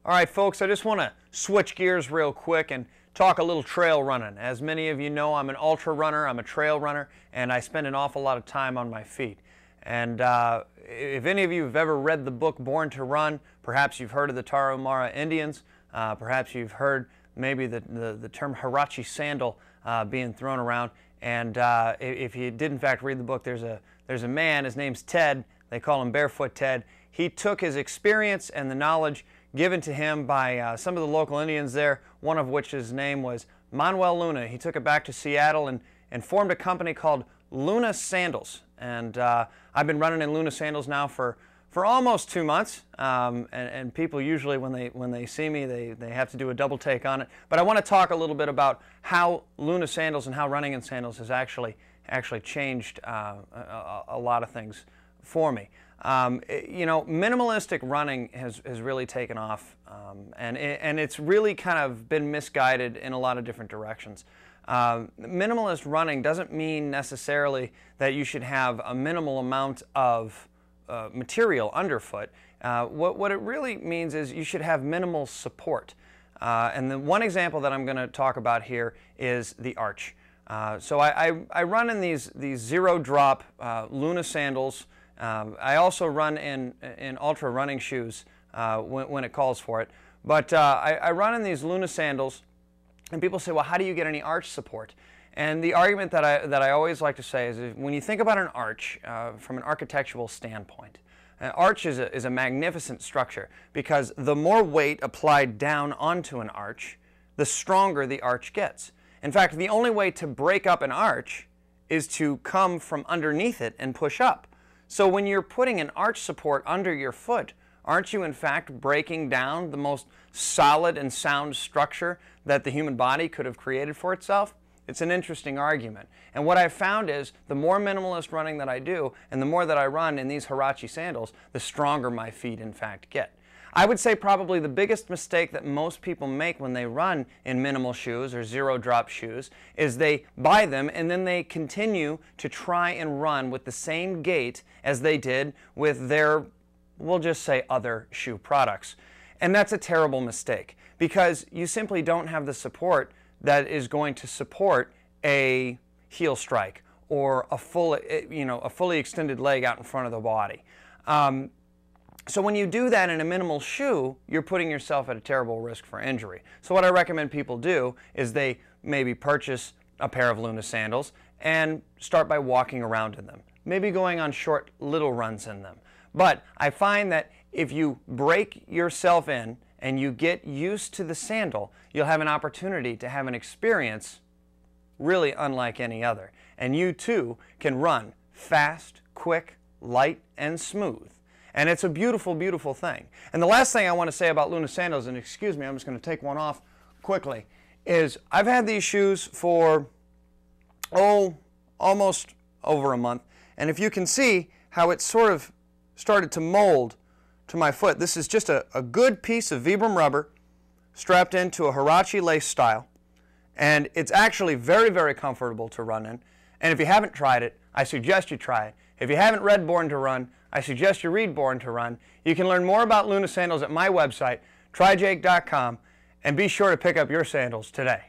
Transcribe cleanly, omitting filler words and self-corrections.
All right, folks, I just want to switch gears real quick and talk a little trail running. As many of you know, I'm an ultra runner, I'm a trail runner, and I spend an awful lot of time on my feet. And if any of you have ever read the book Born to Run, perhaps you've heard of the Tarahumara Indians, perhaps you've heard maybe the term Huarache sandal being thrown around. And if you did in fact read the book, there's a man, his name's Ted, they call him Barefoot Ted. He took his experience and the knowledge given to him by some of the local Indians there, one of which his name was Manuel Luna. He took it back to Seattle and formed a company called Luna Sandals. And I've been running in Luna Sandals now for almost 2 months. And people usually, when they see me, they have to do a double take on it. But I want to talk a little bit about how Luna Sandals and how running in sandals has actually changed a lot of things for me. You know, minimalistic running has really taken off, and it's really kind of been misguided in a lot of different directions. Minimalist running doesn't mean necessarily that you should have a minimal amount of material underfoot. What it really means is you should have minimal support. And the one example that I'm going to talk about here is the arch. So I run in these zero drop Luna sandals. I also run in ultra running shoes when it calls for it. But I run in these Luna sandals, and people say, well, how do you get any arch support? And the argument that I always like to say is when you think about an arch from an architectural standpoint, an arch is a magnificent structure because the more weight applied down onto an arch, the stronger the arch gets. In fact, the only way to break up an arch is to come from underneath it and push up. So when you're putting an arch support under your foot, aren't you in fact breaking down the most solid and sound structure that the human body could have created for itself? It's an interesting argument. And what I've found is the more minimalist running that I do and the more that I run in these Huarache sandals, the stronger my feet in fact get. I would say probably the biggest mistake that most people make when they run in minimal shoes or zero drop shoes is they buy them and then they continue to try and run with the same gait as they did with their, we'll just say, other shoe products. And that's a terrible mistake because you simply don't have the support that is going to support a heel strike or a fully extended leg out in front of the body. So when you do that in a minimal shoe, you're putting yourself at a terrible risk for injury. So what I recommend people do is they maybe purchase a pair of Luna sandals and start by walking around in them, maybe going on short little runs in them. But I find that if you break yourself in and you get used to the sandal, you'll have an opportunity to have an experience really unlike any other. And you too can run fast, quick, light, and smooth. And it's a beautiful, beautiful thing. And the last thing I want to say about Luna sandals, and excuse me, I'm just going to take one off quickly, is I've had these shoes for, almost over a month. And if you can see how it sort of started to mold to my foot, this is just a good piece of Vibram rubber strapped into a Huarache lace style. And it's actually very, very comfortable to run in. And if you haven't tried it, I suggest you try it. If you haven't read Born to Run, I suggest you read Born to Run. You can learn more about Luna sandals at my website, TriJake.com, and be sure to pick up your sandals today.